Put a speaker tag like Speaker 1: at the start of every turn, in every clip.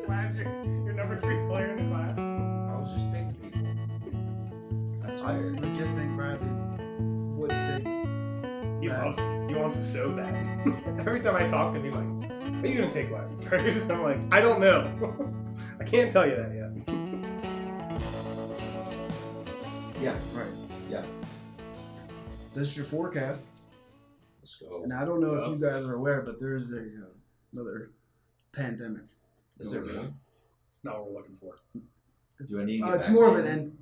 Speaker 1: Glad you're number 3 player in the class.
Speaker 2: I was just picking people. I
Speaker 3: I
Speaker 2: swear.
Speaker 3: legit think Bradley would take.
Speaker 1: He loves it. He wants it so bad. Every time I talk to him, he's like, "Are you gonna take Latin first?" I'm like, "I don't know. I can't tell you that yet."
Speaker 2: Yeah.
Speaker 3: Right.
Speaker 2: Yeah.
Speaker 3: This is your forecast.
Speaker 2: Let's go.
Speaker 3: And I don't know if you guys are aware, but there is another pandemic.
Speaker 2: Is there one?
Speaker 1: It's not what we're looking for.
Speaker 2: Do I need to get
Speaker 3: it's more of an
Speaker 2: vaccinated?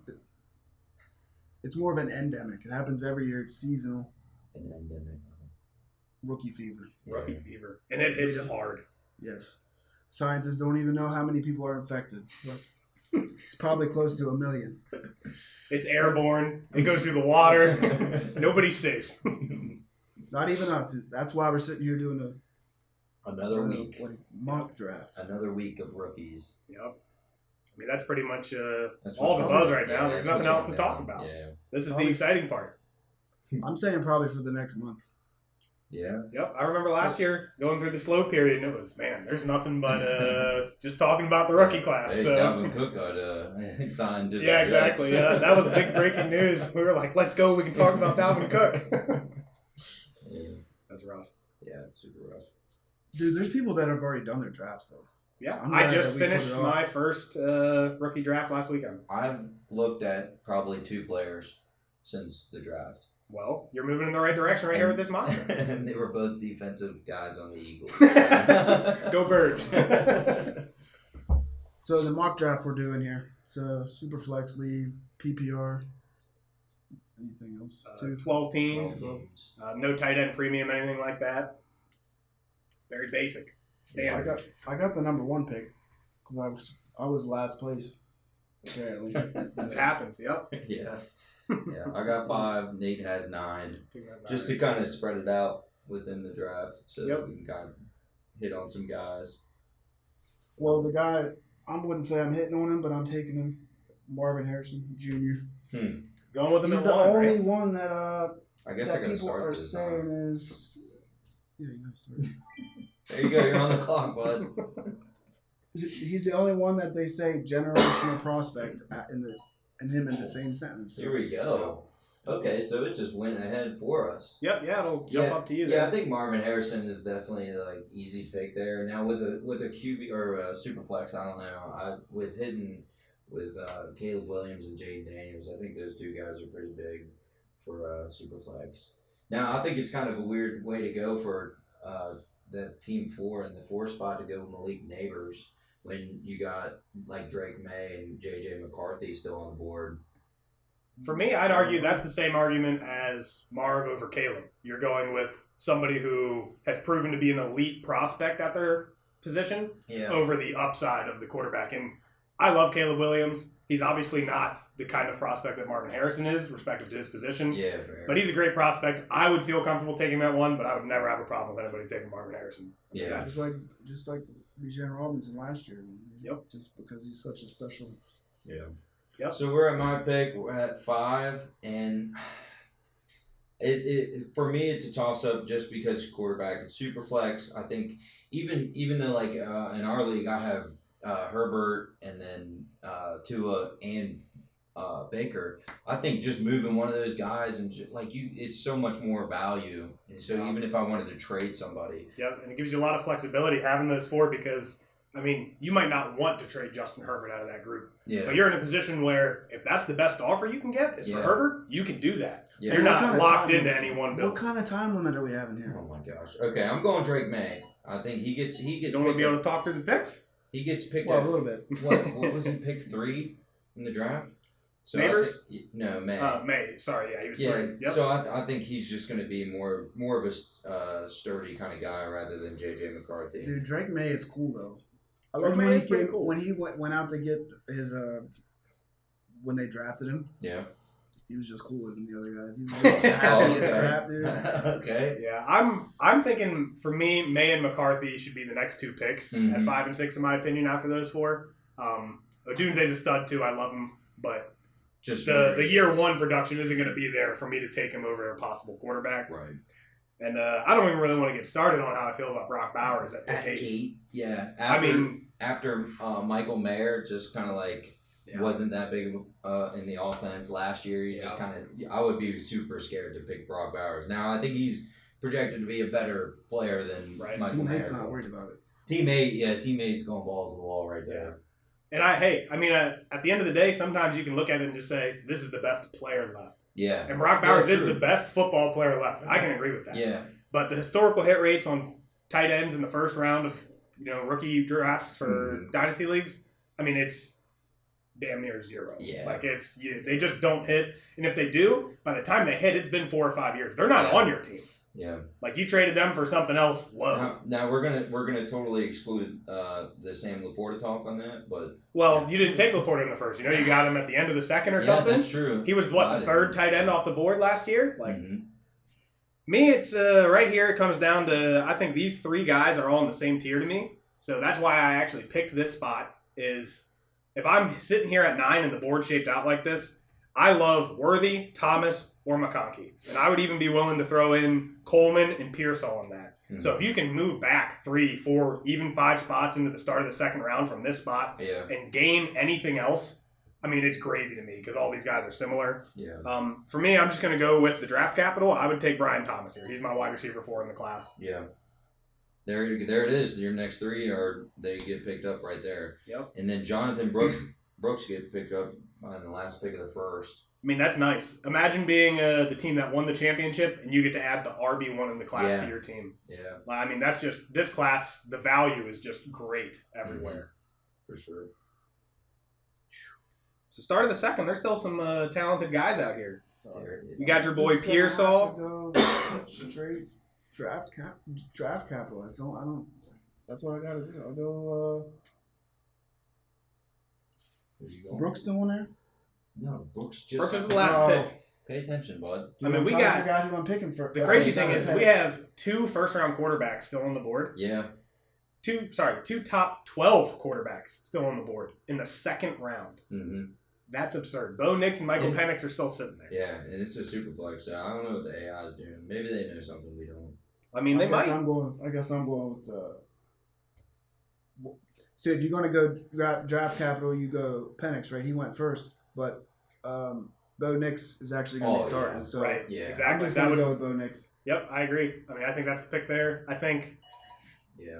Speaker 3: It's more of an endemic. It happens every year. It's seasonal.
Speaker 2: An endemic.
Speaker 3: Rookie fever.
Speaker 1: Rookie fever, and it hits hard.
Speaker 3: Yes. Scientists don't even know how many people are infected. It's probably close to 1 million.
Speaker 1: It's airborne. It goes through the water. Nobody's safe.
Speaker 3: Not even us. That's why we're sitting here doing
Speaker 2: Another week.
Speaker 3: a mock draft.
Speaker 2: Another week of rookies.
Speaker 1: Yep. I mean, that's pretty much
Speaker 2: That's
Speaker 1: all
Speaker 2: what's
Speaker 1: the buzz
Speaker 2: going-
Speaker 1: right now.
Speaker 2: yeah,
Speaker 1: There's
Speaker 2: that's
Speaker 1: nothing
Speaker 2: what's
Speaker 1: else to
Speaker 2: going
Speaker 1: talk
Speaker 2: down.
Speaker 1: about.
Speaker 2: Yeah.
Speaker 1: This is the
Speaker 3: Probably-
Speaker 1: exciting part.
Speaker 3: I'm saying probably for the next month.
Speaker 2: Yeah.
Speaker 1: Yep. I remember last year going through the slow period, and it was, man, there's nothing but just talking about the rookie class.
Speaker 2: Hey,
Speaker 1: So.
Speaker 2: Dalvin Cook got signed to the
Speaker 1: Yeah, exactly.
Speaker 2: Jets.
Speaker 1: Yeah, that was big breaking news. We were like, let's go. We can talk about Dalvin Cook.
Speaker 2: Yeah.
Speaker 1: That's rough.
Speaker 2: Yeah, super rough.
Speaker 3: Dude, there's people that have already done their drafts, though.
Speaker 1: Yeah,
Speaker 3: I'm
Speaker 1: I
Speaker 3: glad
Speaker 1: just
Speaker 3: that we put
Speaker 1: finished
Speaker 3: it off.
Speaker 1: my first rookie draft last weekend.
Speaker 2: I've looked at probably 2 players since the draft.
Speaker 1: Well, you're moving in the right direction right here with this mock.
Speaker 2: And they were both defensive guys on the Eagles.
Speaker 1: Go Birds.
Speaker 3: So the mock draft we're doing here. It's a super flex league, PPR. Anything else?
Speaker 1: 12 teams.
Speaker 2: 12 teams.
Speaker 1: No tight end premium, anything like that. Very basic. Standard.
Speaker 3: I got the number 1 pick because I was last place. Apparently,
Speaker 1: It happens. Yep.
Speaker 2: Yeah. Yeah. I got 5. Nate has 9. Just to kind of spread it out within the draft so
Speaker 1: Yep.
Speaker 2: we can kind of hit on some guys.
Speaker 3: Well, the guy I wouldn't say I'm hitting on him, but I'm taking him. Marvin Harrison Jr.
Speaker 1: Going with him
Speaker 3: He's
Speaker 1: at
Speaker 3: the
Speaker 1: 1,
Speaker 3: only
Speaker 1: right?
Speaker 3: one that
Speaker 2: I guess I
Speaker 3: that
Speaker 2: got to
Speaker 3: people
Speaker 2: start
Speaker 3: are
Speaker 2: this
Speaker 3: saying
Speaker 2: time.
Speaker 3: is. Yeah, you gotta start.
Speaker 2: There you go. You're on the clock, bud.
Speaker 3: He's the only one that they say generational prospect and him in the same sentence.
Speaker 2: Here we go. Okay, so it just went ahead for us.
Speaker 1: Yep. Yeah, it'll jump up to you.
Speaker 2: Yeah, I
Speaker 1: Then.
Speaker 2: think Marvin Harrison is definitely like easy pick there. Now with a QB or a super flex, I don't know. With hitting with Caleb Williams and Jaden Daniels, I think those 2 guys are pretty big for super flex. Now I think it's kind of a weird way to go for the team 4 and the 4 spot to go Malik Neighbors when you got like Drake May and JJ McCarthy still on the board.
Speaker 1: For me, I'd argue that's the same argument as Marv over Caleb. You're going with somebody who has proven to be an elite prospect at their position over the upside of the quarterback. And I love Caleb Williams. He's obviously not the kind of prospect that Marvin Harrison is, respective to his position.
Speaker 2: Yeah, fair.
Speaker 1: But he's a great prospect. I would feel comfortable taking him at 1, but I would never have a problem with anybody taking Marvin Harrison.
Speaker 2: Yeah.
Speaker 3: Just like Bijan Robinson last year.
Speaker 1: Yep.
Speaker 3: Just because he's such a special.
Speaker 2: Yeah.
Speaker 1: Yep.
Speaker 2: So we're at my pick. We're at 5, and it for me it's a toss up just because quarterback. It's super flex. I think even though like in our league I have Herbert and then Tua and Baker. I think just moving one of those guys and it's so much more value. And so even if I wanted to trade somebody,
Speaker 1: Yep, and it gives you a lot of flexibility having those 4 because, I mean, you might not want to trade Justin Herbert out of that group.
Speaker 2: yeah,
Speaker 1: But you're in a position where if that's the best offer you can get is for
Speaker 2: Yeah.
Speaker 1: Herbert, you can do that.
Speaker 2: Yeah.
Speaker 1: You're
Speaker 3: What
Speaker 1: not
Speaker 3: kind of
Speaker 1: locked
Speaker 3: time-
Speaker 1: into any one build.
Speaker 3: What kind of time limit are we having here?
Speaker 2: oh my gosh. Okay, I'm going Drake May. I think he gets
Speaker 1: You don't want to be able to talk through the picks?
Speaker 2: he gets picked
Speaker 3: Well,
Speaker 2: at
Speaker 3: a little bit.
Speaker 2: what was he picked 3 in the draft? So
Speaker 1: Neighbors?
Speaker 2: No, May.
Speaker 1: May. Sorry, yeah, he was
Speaker 2: Yeah,
Speaker 1: 3. Yep.
Speaker 2: so I think he's just going to be more of a sturdy kind of guy rather than JJ McCarthy.
Speaker 3: Dude, Drake May is cool though. I
Speaker 1: Drake
Speaker 3: love
Speaker 1: May
Speaker 3: when
Speaker 1: is
Speaker 3: he
Speaker 1: pretty
Speaker 3: came,
Speaker 1: cool.
Speaker 3: when he went out to get his when they drafted him.
Speaker 2: Yeah.
Speaker 3: He was just cooler than the other guys. He was just happy as crap, dude.
Speaker 2: Okay.
Speaker 1: Yeah, I'm thinking for me, May and McCarthy should be the next 2 picks at 5 and 6 in my opinion after those 4. Odunze's a stud too. I love him, but
Speaker 2: Just
Speaker 1: the year 1 production isn't going to be there for me to take him over a possible quarterback.
Speaker 2: Right.
Speaker 1: And I don't even really want to get started on how I feel about Brock Bowers at pick 8.
Speaker 2: Yeah. After Michael Mayer just kind of wasn't that big of in the offense last year. You just I would be super scared to pick Brock Bowers. Now I think he's projected to be a better player than Michael Mayer.
Speaker 3: Teammates not worried about it.
Speaker 2: Teammates going balls to the wall right there.
Speaker 1: And at the end of the day, sometimes you can look at it and just say, this is the best player left.
Speaker 2: Yeah.
Speaker 1: And Brock Bowers is the best football player left. I can agree with that.
Speaker 2: Yeah.
Speaker 1: But the historical hit rates on tight ends in the first round of rookie drafts for Dynasty leagues, it's damn near 0.
Speaker 2: Yeah.
Speaker 1: They just don't hit. And if they do, by the time they hit, it's been 4 or 5 years. They're not on your team.
Speaker 2: Yeah.
Speaker 1: You traded them for something else low.
Speaker 2: Now we're gonna totally exclude the Sam Laporta talk on that, but
Speaker 1: you didn't take Laporta in the first. You got him at the end of the second or something.
Speaker 2: That's true.
Speaker 1: He was the third tight end off the board last year. Me, it's right here. It comes down to I think these 3 guys are all in the same tier to me. So that's why I actually picked this spot. Is if I'm sitting here at 9 and the board shaped out like this, I love Worthy, Thomas, or McConkey. And I would even be willing to throw in Coleman and Pearsall on that. Mm-hmm. So if you can move back 3, 4, even 5 spots into the start of the second round from this spot and gain anything else, it's gravy to me because all these guys are similar.
Speaker 2: Yeah.
Speaker 1: For me, I'm just going to go with the draft capital. I would take Brian Thomas here. He's my wide receiver 4 in the class.
Speaker 2: Yeah. There it is. Your next 3 they get picked up right there.
Speaker 1: Yep.
Speaker 2: And then Jonathan Brooks get picked up in the last pick of the first.
Speaker 1: That's nice. Imagine being the team that won the championship and you get to add the RB1 in the class to your team.
Speaker 2: Yeah.
Speaker 1: That's just this class. The value is just great everywhere.
Speaker 2: For sure.
Speaker 1: So start of the second, there's still some talented guys out here. You got your boy Pearsall.
Speaker 3: Straight draft capital. I don't. That's what I gotta do. I'll go. Brooks still in there?
Speaker 2: No, Brooks
Speaker 1: is the last pick.
Speaker 2: Pay attention, bud.
Speaker 3: Dude, we got figure out who I'm picking for.
Speaker 1: The crazy thing is we have 2 first-round quarterbacks still on the board.
Speaker 2: Yeah.
Speaker 1: 2 top 12 quarterbacks still on the board in the second round.
Speaker 2: Mm-hmm.
Speaker 1: That's absurd. Bo Nix and Michael Penix are still sitting there.
Speaker 2: Yeah, and it's a super flex. So I don't know what the AI is doing. Maybe they know something we don't.
Speaker 1: They might.
Speaker 3: I guess I'm going with. So if you're going to go draft capital, you go Penix, right? He went first, but Bo Nix is actually going to be starting. So
Speaker 1: right, exactly. I'm
Speaker 3: just going to go with Bo Nix.
Speaker 1: Yep, I agree. I think that's the pick there. I think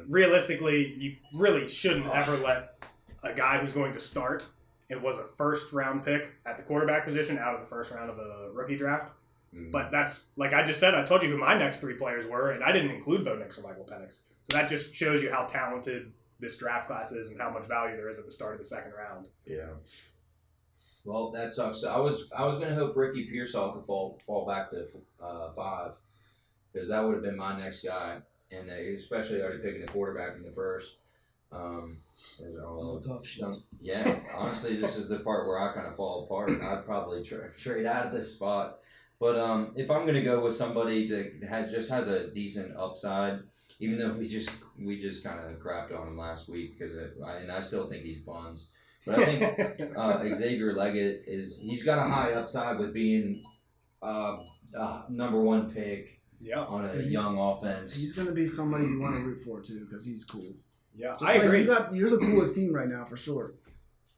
Speaker 1: realistically, you really shouldn't ever let a guy who's going to start and was a first-round pick at the quarterback position out of the first round of a rookie draft. Mm-hmm. But that's, like I just said, I told you who my next 3 players were, and I didn't include Bo Nix or Michael Penix. So that just shows you how talented this draft class is and how much value there is at the start of the second round.
Speaker 2: Yeah. Well, that sucks. So I was going to hope Ricky Pearsall could fall back to 5 because that would have been my next guy, and especially already picking a quarterback in the first.
Speaker 3: Tough shit.
Speaker 2: Yeah, honestly, this is the part where I kind of fall apart. I'd probably trade out of this spot. But if I'm going to go with somebody that has a decent upside, even though we just kind of crapped on him last week because I still think he's buns. But I think Xavier Leggett he's got a high upside with being number 1 pick on a young offense.
Speaker 3: He's going to be somebody you want to root for too because he's cool.
Speaker 1: Yeah, I agree.
Speaker 3: You're the coolest team right now for sure.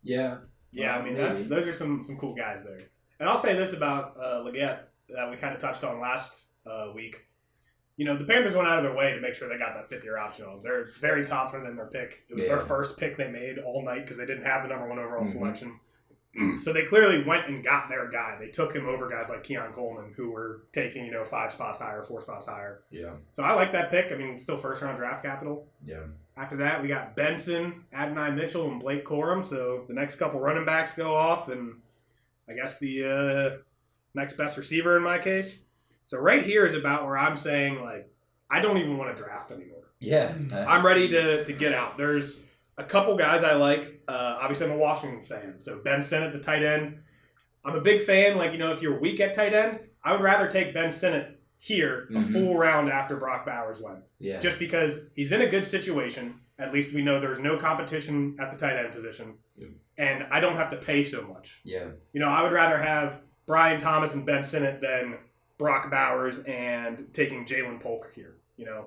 Speaker 2: Yeah.
Speaker 1: Yeah, those are some cool guys there. And I'll say this about Leggett that we kind of touched on last week. The Panthers went out of their way to make sure they got that 5th-year option on them. They're very confident in their pick. It was their first pick they made all night because they didn't have the number 1 overall selection. So they clearly went and got their guy. They took him over guys like Keon Coleman who were taking, 5 spots higher, 4 spots higher.
Speaker 2: Yeah. So
Speaker 1: I like that pick. Still first-round draft capital.
Speaker 2: Yeah.
Speaker 1: After that, we got Benson, Adonai Mitchell, and Blake Corum. So the next couple running backs go off, and I guess the next best receiver in my case. So right here is about where I'm saying, I don't even want to draft anymore.
Speaker 2: Yeah.
Speaker 1: I'm ready to get out. There's a couple guys I like. Obviously, I'm a Washington fan. So Ben Sinnott, the tight end. I'm a big fan. If you're weak at tight end, I would rather take Ben Sinnott here a full round after Brock Bowers went.
Speaker 2: Yeah.
Speaker 1: Just because he's in a good situation. At least we know there's no competition at the tight end position. Yeah. And I don't have to pay so much.
Speaker 2: Yeah.
Speaker 1: I would rather have Brian Thomas and Ben Sinnott than Brock Bowers and taking Jalen Polk here. You know,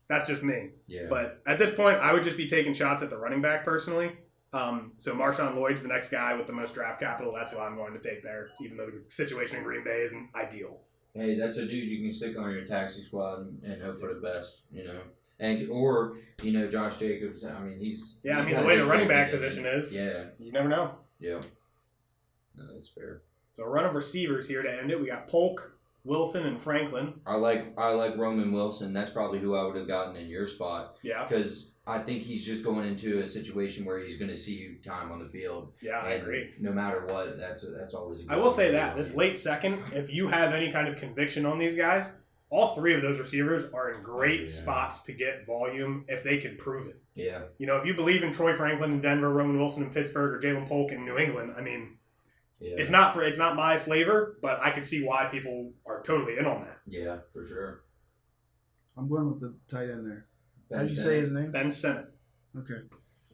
Speaker 1: that's just me.
Speaker 2: Yeah.
Speaker 1: But at this point, I would just be taking shots at the running back personally. So Marshawn Lloyd's the next guy with the most draft capital. That's who I'm going to take there, even though the situation in Green Bay isn't ideal.
Speaker 2: Hey, that's a dude you can stick on your taxi squad and hope for the best, you know. And or, you know, Josh Jacobs, I mean,
Speaker 1: the way the running back position is, you never know.
Speaker 2: Yeah. No, that's fair.
Speaker 1: So a run of receivers here to end it. We got Polk, Wilson, and Franklin.
Speaker 2: I like Roman Wilson. That's probably who I would have gotten in your spot.
Speaker 1: Yeah.
Speaker 2: Because I think he's just going into a situation where he's going to see time on the field.
Speaker 1: Yeah, I agree.
Speaker 2: No matter what, that's always a good
Speaker 1: I will say that this late second, if you have any kind of conviction on these guys, all three of those receivers are in great spots to get volume if they can prove it.
Speaker 2: Yeah.
Speaker 1: You know, if you believe in Troy Franklin in Denver, Roman Wilson in Pittsburgh, or Jalen Polk in New England, I mean, it's not my flavor, but I could see why people are totally in on that.
Speaker 2: Yeah, for sure.
Speaker 3: I'm going with the tight end there. How did you say his name?
Speaker 1: Ben Sennett.
Speaker 3: Okay.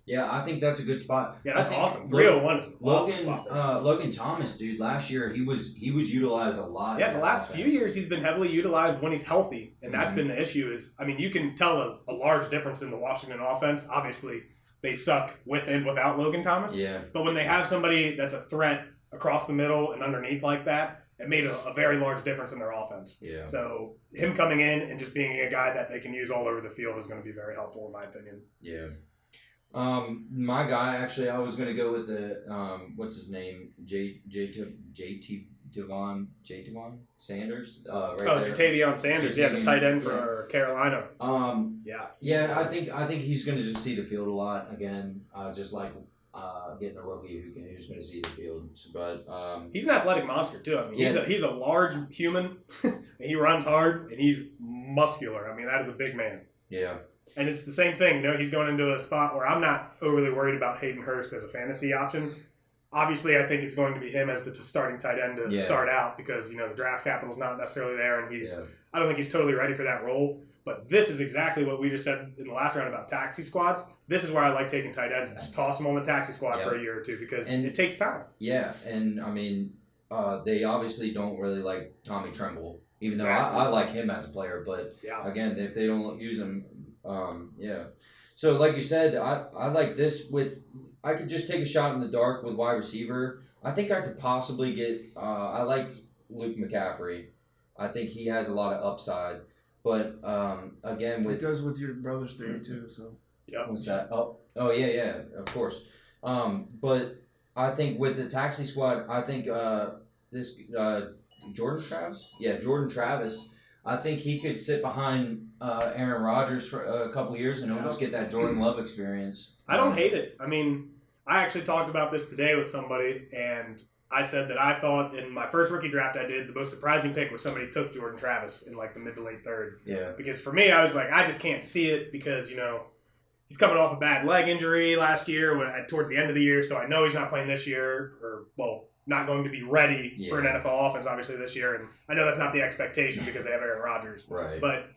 Speaker 2: Yeah, I think that's a good spot.
Speaker 1: Yeah, that's awesome. 301 is an awesome spot.
Speaker 2: Logan Thomas, dude, last year he was utilized a lot.
Speaker 1: Yeah, the last few years he's been heavily utilized when he's healthy, and that's been the issue. You can tell a large difference in the Washington offense. Obviously, they suck with and without Logan Thomas.
Speaker 2: Yeah.
Speaker 1: But when they have somebody that's a threat across the middle and underneath like that, it made a very large difference in their offense.
Speaker 2: Yeah.
Speaker 1: So him coming in and just being a guy that they can use all over the field is going to be very helpful in my opinion.
Speaker 2: Yeah. My guy, actually, I was going to go with the, what's his name? Javon Sanders.
Speaker 1: Jatavion Sanders. Yeah, the tight end for Carolina.
Speaker 2: Yeah, I think he's going to just see the field a lot again. Just like getting a rookie who's going to see the field. But
Speaker 1: he's an athletic monster too. I mean, he's a large human. He runs hard and he's muscular. I mean, that is a big man.
Speaker 2: Yeah.
Speaker 1: And it's the same thing, you know, he's going into a spot where I'm not overly worried about Hayden Hurst as a fantasy option. Obviously, I think it's going to be him as the starting tight end to start out because, you know, the draft capital's not necessarily there and I don't think he's totally ready for that role. But this is exactly what we just said in the last round about taxi squads. This is where I like taking tight ends. Just toss them on the taxi squad for a year or two because it takes time.
Speaker 2: Yeah, and I mean, they obviously don't really like Tommy Tremble, even though I like him as a player. But again, if they don't use him, So like you said, I like this I could just take a shot in the dark with wide receiver. I think I could possibly get, I like Luke McCaffrey. I think he has a lot of upside. But again,
Speaker 3: it goes with your brother's theory too. So
Speaker 2: what's that? Oh yeah, of course. But I think with the taxi squad, I think this Jordan Travis. I think he could sit behind Aaron Rodgers for a couple years and almost get that Jordan Love experience.
Speaker 1: I don't hate it. I mean, I actually talked about this today with somebody, and I said that I thought in my first rookie draft I did, the most surprising pick was somebody took Jordan Travis in like the mid to late third.
Speaker 2: Yeah. Because
Speaker 1: for me, I was like, I just can't see it because, you know, he's coming off a bad leg injury last year towards the end of the year, so I know he's not playing this year, not going to be ready for an NFL offense, obviously, this year. And I know that's not the expectation because they have Aaron Rodgers.
Speaker 2: Right.
Speaker 1: But,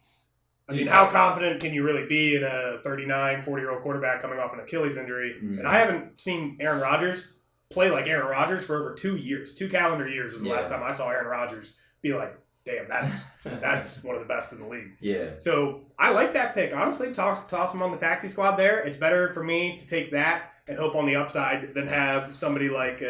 Speaker 1: I mean, how confident can you really be in a 39, 40-year-old quarterback coming off an Achilles injury? Mm. And I haven't seen Aaron Rodgers play like Aaron Rodgers for over 2 years. 2 calendar years was the last time I saw Aaron Rodgers be like, damn, that's one of the best in the league.
Speaker 2: Yeah.
Speaker 1: So I like that pick. Honestly, toss him on the taxi squad there. It's better for me to take that and hope on the upside than have somebody like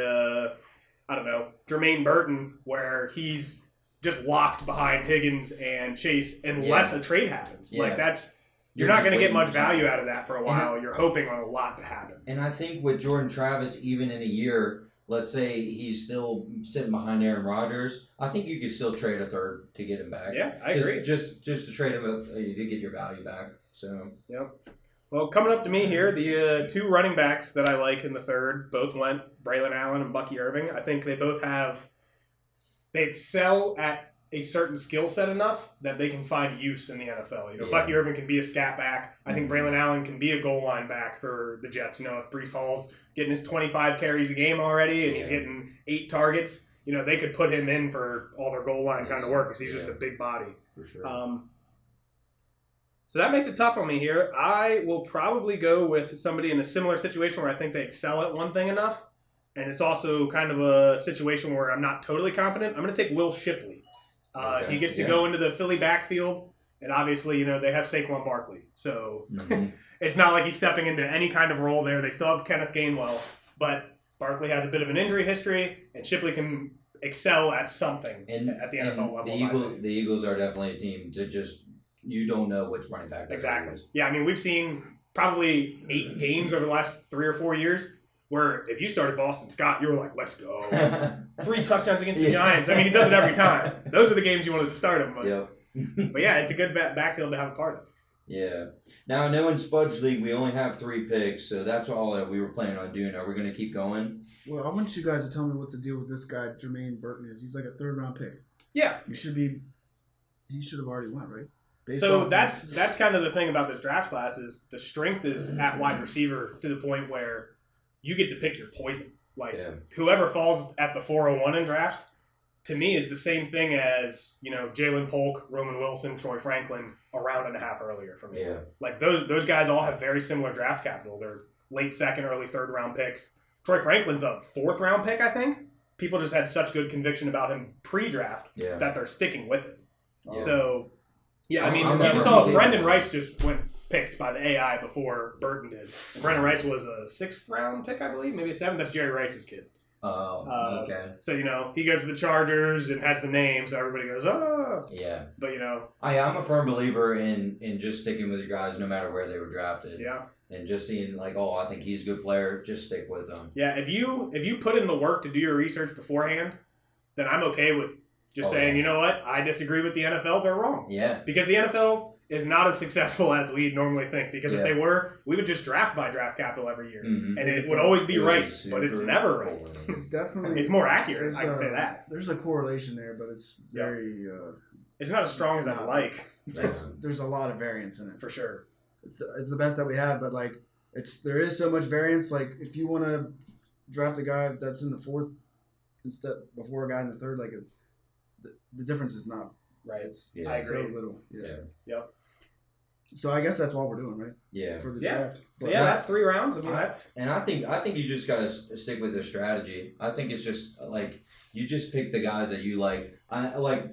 Speaker 1: Jermaine Burton, where he's just locked behind Higgins and Chase unless a trade happens. Yeah. Like you're not going to get much value out of that for a while. You're hoping on a lot to happen.
Speaker 2: And I think with Jordan Travis, even in a year, let's say he's still sitting behind Aaron Rodgers, I think you could still trade a third to get him back.
Speaker 1: Yeah, I agree.
Speaker 2: Just to trade him to get your value back. So.
Speaker 1: Yep. Well, coming up to me here, the 2 running backs that I like in the third both went Braylon Allen and Bucky Irving. I think they both they excel at a certain skill set enough that they can find use in the NFL. You know, Bucky Irving can be a scat back. I think Braylon Allen can be a goal line back for the Jets. You know, if Breece Hall's getting his 25 carries a game already and he's getting 8 targets, you know, they could put him in for all their goal line kind of work because he's just a big body.
Speaker 2: For sure.
Speaker 1: So that makes it tough on me here. I will probably go with somebody in a similar situation where I think they excel at one thing enough. And it's also kind of a situation where I'm not totally confident. I'm going to take Will Shipley. He gets to go into the Philly backfield, and obviously, they have Saquon Barkley. So it's not like he's stepping into any kind of role there. They still have Kenneth Gainwell, but Barkley has a bit of an injury history, and Shipley can excel at something at the NFL level.
Speaker 2: The Eagles are definitely a team to you don't know which running back.
Speaker 1: Exactly. Yeah, I mean, we've seen probably 8 games over the last 3 or 4 years where if you started Boston Scott, you were like, let's go. 3 touchdowns against the Giants. I mean, he does it every time. Those are the games you wanted to start him. But yeah, it's a good backfield to have a part of.
Speaker 2: Yeah. Now, I know in Spudge League we only have 3 picks, so that's all that we were planning on doing. Are we going to keep going?
Speaker 3: Well, I want you guys to tell me what the deal with this guy, Jermaine Burton, is. He's like a 3rd-round pick.
Speaker 1: Yeah.
Speaker 3: He should have already won, right?
Speaker 1: So that's kind of the thing about this draft class is the strength is at wide receiver to the point where you get to pick your poison. Whoever falls at the 401 in drafts, to me, is the same thing as, Jalen Polk, Roman Wilson, Troy Franklin a round and a half earlier for me.
Speaker 2: Yeah.
Speaker 1: Like those guys all have very similar draft capital. They're late 2nd, early 3rd round picks. Troy Franklin's a 4th round pick, I think. People just had such good conviction about him pre-draft that they're sticking with it.
Speaker 2: Yeah.
Speaker 1: So, yeah, I mean, you saw Brendan Rice just went picked by the AI before Burton did. And Brendan Rice was a 6th round pick, I believe, maybe a 7th. That's Jerry Rice's kid.
Speaker 2: Oh, okay.
Speaker 1: So, he goes to the Chargers and has the name, so everybody goes, oh.
Speaker 2: Yeah.
Speaker 1: But,
Speaker 2: I'm a firm believer in just sticking with your guys no matter where they were drafted.
Speaker 1: Yeah.
Speaker 2: And just seeing I think he's a good player, just stick with him.
Speaker 1: Yeah, if you put in the work to do your research beforehand, then I'm okay with just saying, you know what, I disagree with the NFL, they're wrong.
Speaker 2: Yeah.
Speaker 1: Because the NFL is not as successful as we normally think. Because if they were, we would just draft by draft capital every year. Mm-hmm. And it would always be right, but it's never right.
Speaker 3: It's definitely...
Speaker 1: It's more accurate, I can say that.
Speaker 3: There's a correlation there, but it's very...
Speaker 1: it's not as strong as I'd like.
Speaker 3: There's a lot of variance in it.
Speaker 1: For sure.
Speaker 3: It's the best that we have, but there is so much variance. Like if you want to draft a guy that's in the 4th instead before a guy in the 3rd, the difference is not
Speaker 1: right.
Speaker 3: I agree. So little. Yeah. Yep. So I guess that's all we're doing, right?
Speaker 2: Yeah.
Speaker 3: For the draft.
Speaker 1: But that's 3 rounds. I mean, that's.
Speaker 2: And I think you just gotta stick with the strategy. I think it's just you just pick the guys that you like.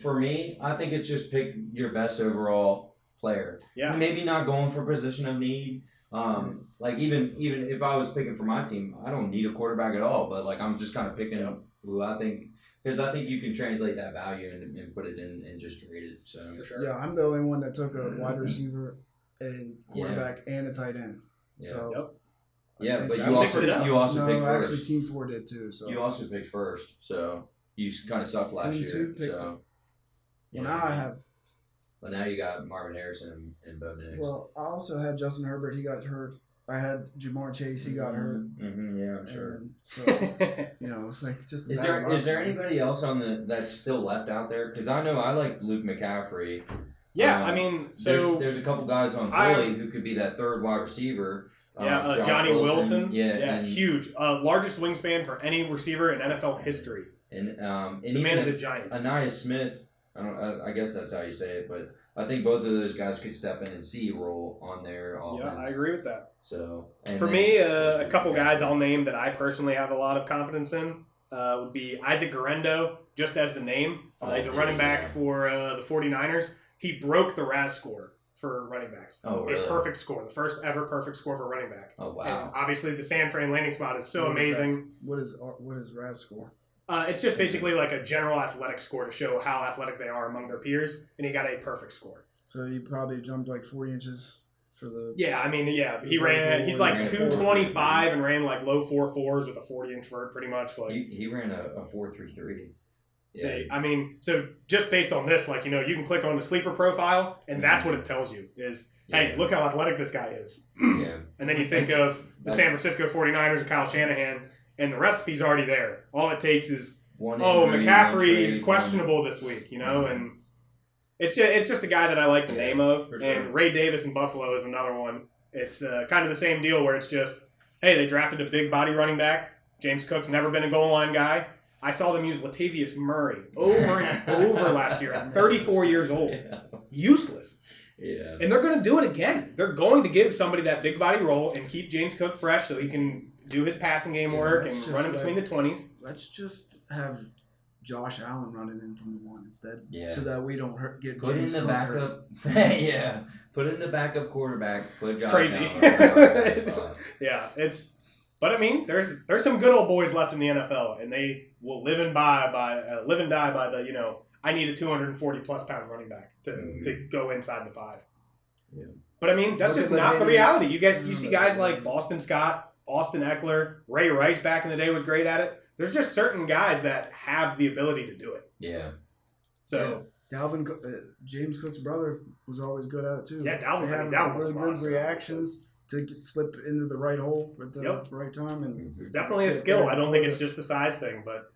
Speaker 2: For me, I think it's just pick your best overall player. Yeah. Maybe not going for position of need. Even if I was picking for my team, I don't need a quarterback at all. But I'm just kind of picking who I think, because I think you can translate that value and put it in and just trade it. So
Speaker 1: for sure.
Speaker 3: Yeah, I'm the only one that took a wide receiver, a quarterback, and a tight end.
Speaker 1: Yeah.
Speaker 3: So.
Speaker 2: Yeah, but you also picked first.
Speaker 3: Actually, Team 4 did too. So
Speaker 2: you also picked first, so you kind of sucked last year. So
Speaker 3: now I have.
Speaker 2: But now you got Marvin Harrison and Bo Nix.
Speaker 3: Well, I also had Justin Herbert. He got hurt. I had Jamar Chase. He got hurt.
Speaker 2: Mm-hmm, yeah, I'm sure.
Speaker 3: So it's just.
Speaker 2: Is there anybody else that's still left out there? Because I know I like Luke McCaffrey.
Speaker 1: Yeah, I mean, so
Speaker 2: there's a couple guys on Philly who could be that 3rd wide receiver.
Speaker 1: Johnny Wilson.
Speaker 2: Yeah,
Speaker 1: huge. Largest wingspan for any receiver in NFL history.
Speaker 2: And
Speaker 1: the man is a giant.
Speaker 2: Anaya Smith. I guess that's how you say it, but I think both of those guys could step in and see a role on their offense.
Speaker 1: Yeah, I agree with that.
Speaker 2: So
Speaker 1: for me, a couple guys I'll name that I personally have a lot of confidence in would be Isaac Guerrero, just as the name. He's a running back for the 49ers. He broke the RAS score for running backs.
Speaker 2: Oh, really?
Speaker 1: A perfect score. The first ever perfect score for running back.
Speaker 2: Oh, wow.
Speaker 1: And obviously, the San Fran landing spot is so amazing.
Speaker 3: What is RAS score?
Speaker 1: It's just basically like a general athletic score to show how athletic they are among their peers, and he got a perfect score.
Speaker 3: So he probably jumped 40 inches for the...
Speaker 1: Yeah, I mean, he's 225 and ran low 4.4s with a 40-inch vert pretty much.
Speaker 2: He ran a 4.33. Yeah.
Speaker 1: So just based on this, you can click on the sleeper profile, and that's what it tells you is, hey, look how athletic this guy is.
Speaker 2: Yeah.
Speaker 1: And then you think of the San Francisco 49ers and Kyle Shanahan, and the recipe's already there. All it takes is, McCaffrey is questionable this week, and it's just a guy that I like the name of.
Speaker 2: For sure.
Speaker 1: And Ray Davis in Buffalo is another one. It's kind of the same deal where it's just, hey, they drafted a big body running back. James Cook's never been a goal line guy. I saw them use Latavius Murray over and over last year at 34 years old. Yeah. Useless.
Speaker 2: Yeah.
Speaker 1: And they're going to do it again. They're going to give somebody that big body role and keep James Cook fresh so he can do his passing game work and run in between the 20s.
Speaker 3: Let's just have Josh Allen running in from the 1 instead.
Speaker 2: Yeah.
Speaker 3: So that we don't get
Speaker 2: Put
Speaker 3: James
Speaker 2: in the
Speaker 3: Cook
Speaker 2: backup. Yeah. Put in the backup quarterback. Put Josh
Speaker 1: Crazy.
Speaker 2: Allen.
Speaker 1: Yeah, but I mean, there's some good old boys left in the NFL, and they will live and die by the I need a 240 plus pound running back to go inside the 5.
Speaker 2: Yeah.
Speaker 1: But I mean, that's just not the reality. You see guys like Boston Scott, Austin Eckler, Ray Rice back in the day was great at it. There's just certain guys that have the ability to do it.
Speaker 2: Yeah.
Speaker 1: So
Speaker 3: James Cook's brother was always good at it too.
Speaker 1: Yeah, Dalvin was
Speaker 3: really good reactions to slip into the right hole at the right time, and
Speaker 1: it's definitely a skill. I don't think it's just a size thing, but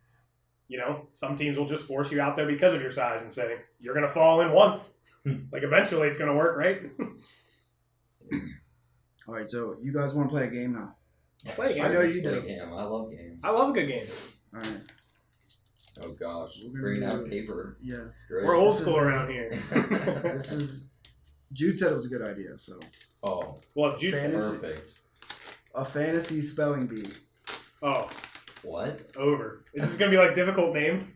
Speaker 1: some teams will just force you out there because of your size and say you're going to fall in once. Like eventually, it's going to work, right?
Speaker 3: All right, so you guys want to play a game now?
Speaker 1: I'll play a game.
Speaker 3: I know you do.
Speaker 2: I love games.
Speaker 1: I love a good game.
Speaker 3: All right.
Speaker 2: Oh gosh, bring out paper.
Speaker 3: Yeah,
Speaker 2: great.
Speaker 1: We're old school around here.
Speaker 3: This is Jude said it was a good idea, so.
Speaker 2: Oh,
Speaker 1: well, Jude said
Speaker 2: perfect.
Speaker 3: A fantasy spelling bee.
Speaker 1: Oh,
Speaker 2: what?
Speaker 1: Over. Is this gonna be like difficult names?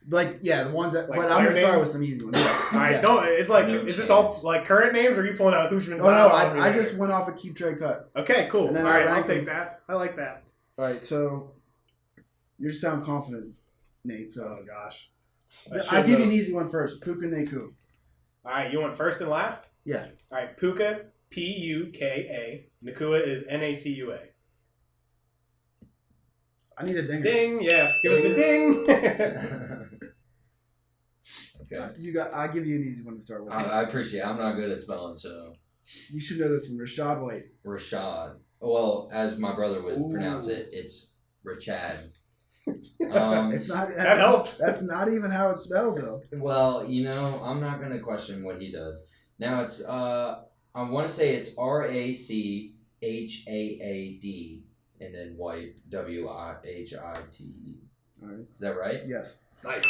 Speaker 3: Like the ones that.
Speaker 1: Like
Speaker 3: but I'm gonna start
Speaker 1: names?
Speaker 3: with some easy ones.
Speaker 1: All right, no, it's like is this all like current names, or are you pulling out Hushman's?
Speaker 3: Oh no, I just went off a keep trade cut.
Speaker 1: Okay, cool.
Speaker 3: And
Speaker 1: All
Speaker 3: then
Speaker 1: right,
Speaker 3: I
Speaker 1: I'll
Speaker 3: ranked
Speaker 1: take
Speaker 3: them.
Speaker 1: that. I like that.
Speaker 3: All right, so you sound confident, Nate. So
Speaker 1: Oh gosh.
Speaker 3: I'll give you an easy one first. Puka Naku.
Speaker 1: All right, you want first and last?
Speaker 3: Yeah.
Speaker 1: All right, Puka, Puka. Nakua is Nacua.
Speaker 3: I need a dinger.
Speaker 1: Ding, yeah. Give us the ding.
Speaker 2: Okay.
Speaker 3: I'll give you an easy one to start with.
Speaker 2: I appreciate it. I'm not good at spelling, so.
Speaker 3: You should know this one. Rashad White.
Speaker 2: Rashad. Well, as my brother would pronounce it, it's Rachad.
Speaker 3: It's not.
Speaker 1: That helped.
Speaker 3: That's not even how it's spelled, though.
Speaker 2: Well, I'm not going to question what he does. Now it's, I want to say it's Rachaad, and then White, Whihite.
Speaker 3: All right.
Speaker 2: Is that right?
Speaker 3: Yes.
Speaker 1: Nice.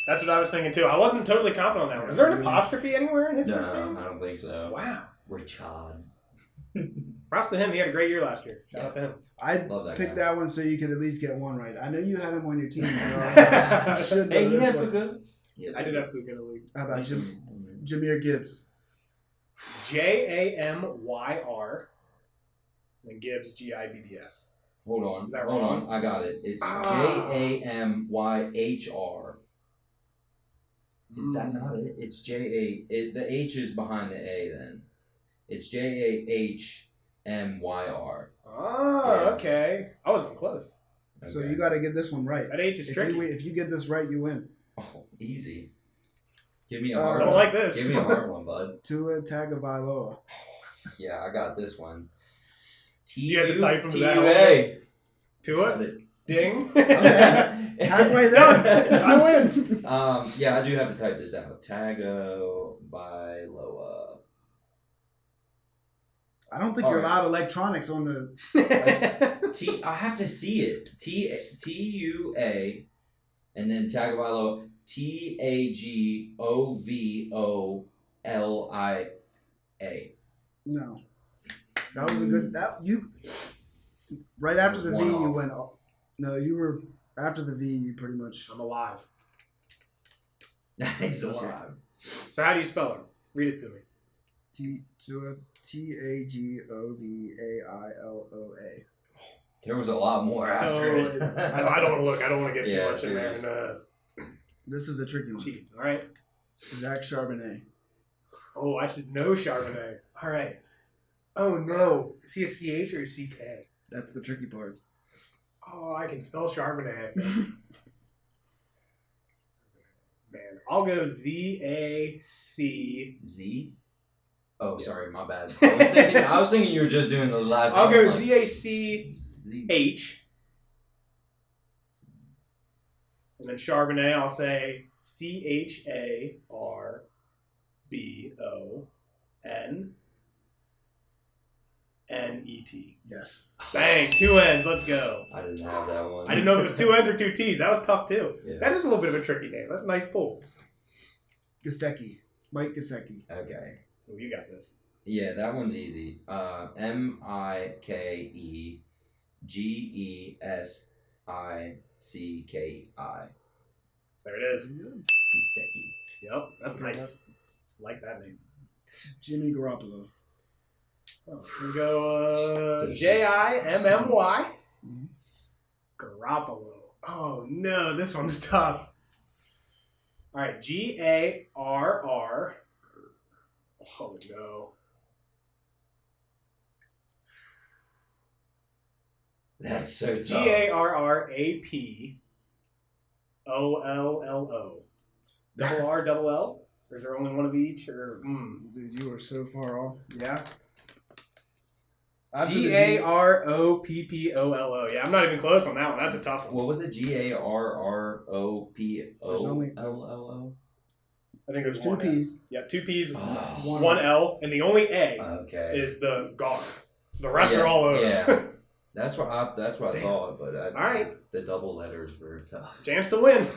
Speaker 1: That's what I was thinking too. I wasn't totally confident on that one. Is there an apostrophe anywhere in his first name?
Speaker 2: No, I don't think so.
Speaker 1: Wow.
Speaker 2: Rachad.
Speaker 1: Props to him. He had a great year last year. Shout out to him.
Speaker 3: I
Speaker 2: Love that
Speaker 3: picked
Speaker 2: guy.
Speaker 3: that one so you could at least get one right. I know you had him on your team, so I should know
Speaker 2: Hey, he
Speaker 3: this
Speaker 2: had
Speaker 3: one.
Speaker 2: Puka.
Speaker 1: I did have Puka in the league.
Speaker 3: How about Jameer Gibbs?
Speaker 1: Jamyr. And Gibbs, Gibbs.
Speaker 2: Hold on.
Speaker 1: Is that
Speaker 2: Hold
Speaker 1: wrong?
Speaker 2: on. I got it. It's Jamyhr. Is that not it? It's the H is behind the A then. It's Jahmyr.
Speaker 1: Oh, okay. I wasn't close.
Speaker 3: So you got to get this one right.
Speaker 1: That H is tricky.
Speaker 3: If you get this right, you win.
Speaker 2: Oh, easy. Give me a
Speaker 3: I
Speaker 2: hard
Speaker 1: don't
Speaker 2: one.
Speaker 1: like this.
Speaker 2: Give me a hard one, bud.
Speaker 3: Tua Tagovailoa.
Speaker 2: Yeah, I got this one.
Speaker 1: You had to type them down.
Speaker 2: T-U-A.
Speaker 1: Tua? Ding.
Speaker 3: Halfway done. I win.
Speaker 2: Yeah, I do have to type this out. Tagovailoa.
Speaker 3: I don't think you're allowed electronics on the.
Speaker 2: I have to see it. T-U-A, and then Tagovailoa. Tagovolia.
Speaker 3: No, that was a good. Right after the V, you went. No, you were after the V. You pretty much.
Speaker 1: I'm alive.
Speaker 2: He's alive.
Speaker 1: So how do you spell it? Read it to me.
Speaker 3: Tagovailoa.
Speaker 2: There was a lot more after it.
Speaker 1: I don't want to look. I don't want to get too
Speaker 2: Yeah,
Speaker 1: much in there. And,
Speaker 3: This is a tricky one.
Speaker 1: cheat. All right.
Speaker 3: Zach Charbonnet.
Speaker 1: Oh, I should know Charbonnet. All right. Oh, no. Is he a CH or a CK?
Speaker 3: That's the tricky part.
Speaker 1: Oh, I can spell Charbonnet. I think. Man, I'll go Z-A-C.
Speaker 2: Z? Oh, sorry, my bad. I was thinking you were just doing those last.
Speaker 1: I'll go
Speaker 2: like,
Speaker 1: Z-A-C-H. And then Charbonnet, I'll say C-H-A-R-B-O-N-N-E-T.
Speaker 3: Yes.
Speaker 1: Bang, 2 N's. Let's go.
Speaker 2: I didn't have that one.
Speaker 1: I didn't know if it was 2 N's or 2 T's. That was tough, too.
Speaker 2: Yeah.
Speaker 1: That is a little bit of a tricky name. That's a nice pull.
Speaker 3: Gasecki. Mike Gasecki.
Speaker 2: Okay.
Speaker 1: Oh, you got this.
Speaker 2: Yeah, that one's easy. Mikegesici.
Speaker 1: There it is.
Speaker 2: Kiseki.
Speaker 1: Yep, that's nice. Like that name.
Speaker 3: Jimmy Garoppolo.
Speaker 1: Oh, we go Jimmy. Garoppolo. Oh no, this one's tough. All right, Garr. Oh no.
Speaker 2: That's so tough.
Speaker 1: Garrapollo. Double R, double L? Or is there only one of each? Or
Speaker 3: Dude, you are so far off.
Speaker 1: Yeah. Garroppollo. Yeah, I'm not even close on that one. That's a tough one.
Speaker 2: What was it? Garropollo?
Speaker 1: I think there's
Speaker 3: two P's.
Speaker 1: Yeah, two P's, one L, and the only A is the Gar. The rest are all O's.
Speaker 2: Yeah. That's what I thought, but
Speaker 1: all right.
Speaker 2: The double letters were tough.
Speaker 1: Chance to win.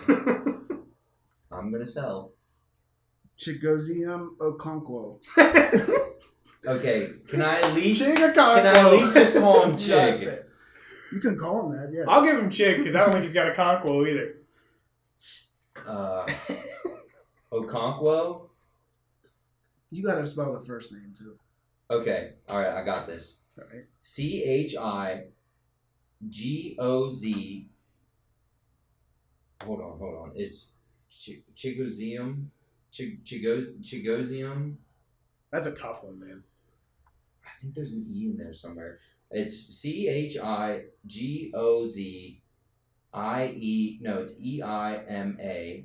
Speaker 2: I'm gonna sell.
Speaker 3: Chigozium Okonkwo.
Speaker 2: Okay, can I at least just call him Chig?
Speaker 3: You can call him that, yeah.
Speaker 1: I'll give him Chig because I don't think he's got a Conquo either.
Speaker 2: Okonkwo?
Speaker 3: You gotta spell the first name too.
Speaker 2: Okay, alright, I got this.
Speaker 3: All right.
Speaker 2: Chigoz. Hold on. It's Chigozium. Chigozium.
Speaker 1: That's a tough one, man.
Speaker 2: I think there's an E in there somewhere. It's Chigozie. No, it's EIMA.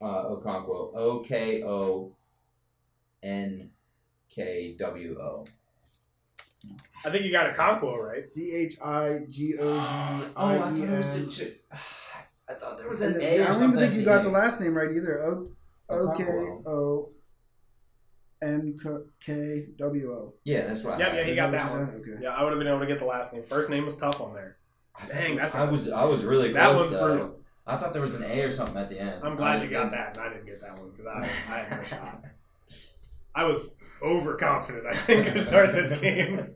Speaker 2: Okonkwo. OKONKWO.
Speaker 1: I think you got a Conquo, right?
Speaker 3: CHIGOZIEN.
Speaker 2: I thought there was an A or something.
Speaker 3: I don't even think you got the last name right either. OKONKWO.
Speaker 2: Yeah, that's right.
Speaker 1: Yeah, he got that one.
Speaker 3: Okay.
Speaker 1: Yeah, I would have been able to get the last name. First name was tough on there. Dang,
Speaker 2: I was really
Speaker 1: that
Speaker 2: close.
Speaker 1: That one's brutal.
Speaker 2: I thought there was an A or something at the end.
Speaker 1: I'm glad you got that, and I didn't get that one because I had no shot. I was overconfident, I think, to start this game.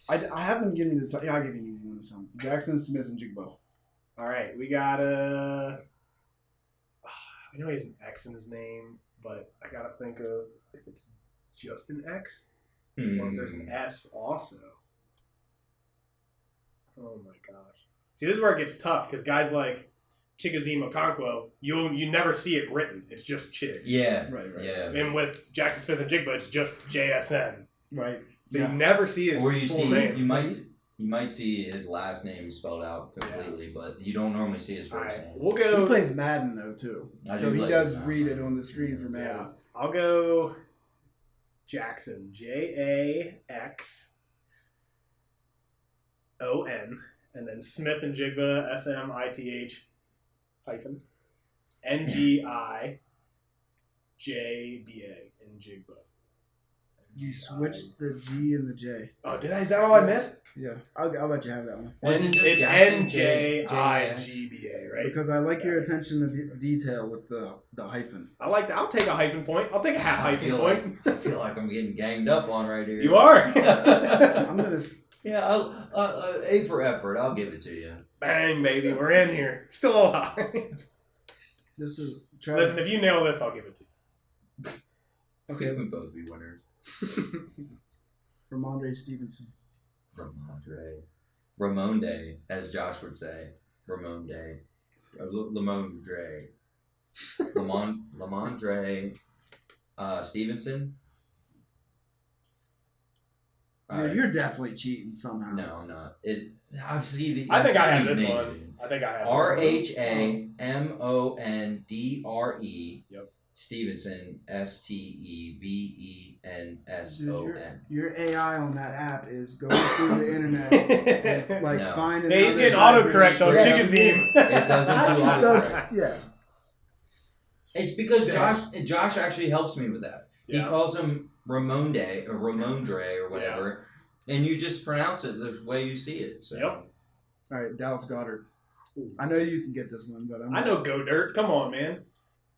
Speaker 3: I haven't given you the time. Yeah, I'll give you an easy one this time. Jackson Smith and Jigbo.
Speaker 1: All right, we got I know he has an X in his name, but I got to think of if it's just an X or if there's an S also. Oh my gosh. See, this is where it gets tough because guys like Chigoziem Okonkwo, you never see it written. It's just Chig.
Speaker 2: Yeah.
Speaker 3: Right.
Speaker 2: Yeah.
Speaker 1: And with Jackson Smith and Jigba, it's just JSN.
Speaker 3: Right.
Speaker 1: So you never see his full name.
Speaker 2: You might see his last name spelled out completely, but you don't normally see his first name.
Speaker 1: We'll go.
Speaker 3: He plays Madden though too, so he does read it on the screen for Madden.
Speaker 1: Yeah. I'll go Jackson. JAXON, and then Smith and Jigba SMITH hyphen NGIJBA in Jigba.
Speaker 3: You switched the G and the J.
Speaker 1: Oh, did I? Is that all I missed?
Speaker 3: Yeah, I'll let you have that one.
Speaker 1: It's NJIGBA, right?
Speaker 3: Because I like your attention to detail with the hyphen.
Speaker 1: I like that. I'll take a hyphen point. I'll take a half hyphen point.
Speaker 2: I feel like I'm getting ganged up on right here.
Speaker 1: You are.
Speaker 3: I'm gonna.
Speaker 2: Yeah, I'll A for effort. I'll give it to you.
Speaker 1: Bang, baby, we're in here. Still alive.
Speaker 3: This is Travis.
Speaker 1: Listen, if you nail this, I'll give it to you.
Speaker 2: Okay, we both be winners.
Speaker 3: Ramondre Stevenson.
Speaker 2: Ramonde, as Josh would say. Ramonde. Lamondre. Lamondre Stevenson.
Speaker 3: Dude, you're definitely cheating somehow.
Speaker 2: No, I'm not. I think
Speaker 1: I have this one. I think I have
Speaker 2: RHAMONDRE.
Speaker 1: Yep.
Speaker 2: Stevenson, STEVENSON.
Speaker 3: Your AI on that app is going through the internet and finding.
Speaker 1: Hey, he's getting autocorrect on Chigoziem.
Speaker 2: It doesn't do autocorrect.
Speaker 3: Yeah.
Speaker 2: It's because Josh actually helps me with that.
Speaker 1: Yeah.
Speaker 2: He calls him Ramonde or Ramondre or whatever, and you just pronounce it the way you see it. So.
Speaker 1: Yep.
Speaker 3: All right, Dallas Goddard. I know you can get this one, but
Speaker 1: I know Go Dirt. Come on, man.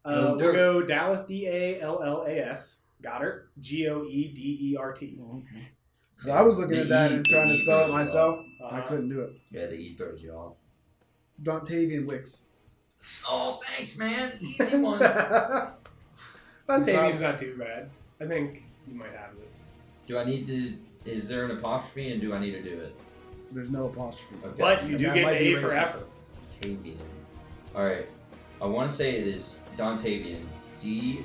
Speaker 1: We'll go Dallas DALLAS Goddard GOEDERT.
Speaker 3: Oh, okay. Because I was looking at that and trying to spell it myself. I couldn't do it.
Speaker 2: Yeah, the E throws you off.
Speaker 3: Dontavian Wicks.
Speaker 2: Oh, thanks, man. Easy one.
Speaker 1: Dontavian's not too bad. I think you might have this.
Speaker 2: Do I need to? Is there an apostrophe, and do I need to do it?
Speaker 3: There's no apostrophe.
Speaker 2: Okay.
Speaker 1: But you do get an A for effort.
Speaker 2: Dontavian. All right. I want to say it is Dontavian. Dontaevion.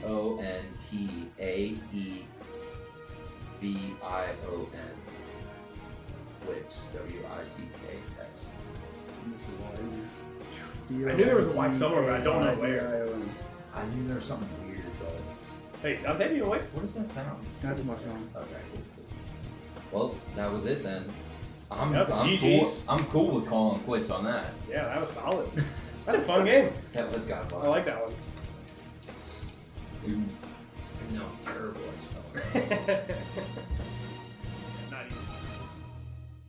Speaker 2: Wicks. Wicks.
Speaker 3: Missed a Y in there.
Speaker 1: I knew there was a Y somewhere, but I don't know where.
Speaker 2: I knew there was something weird, but.
Speaker 1: Hey, Dontavian Wicks?
Speaker 2: What does that sound?
Speaker 3: That's my phone.
Speaker 2: Okay, cool. Well, that was it then. I'm
Speaker 1: GG's.
Speaker 2: cool. I'm cool with calling quits on that.
Speaker 1: Yeah, that was solid. That's a fun game.
Speaker 2: That was got fun.
Speaker 1: I like that one.
Speaker 2: No, terrible at spelling.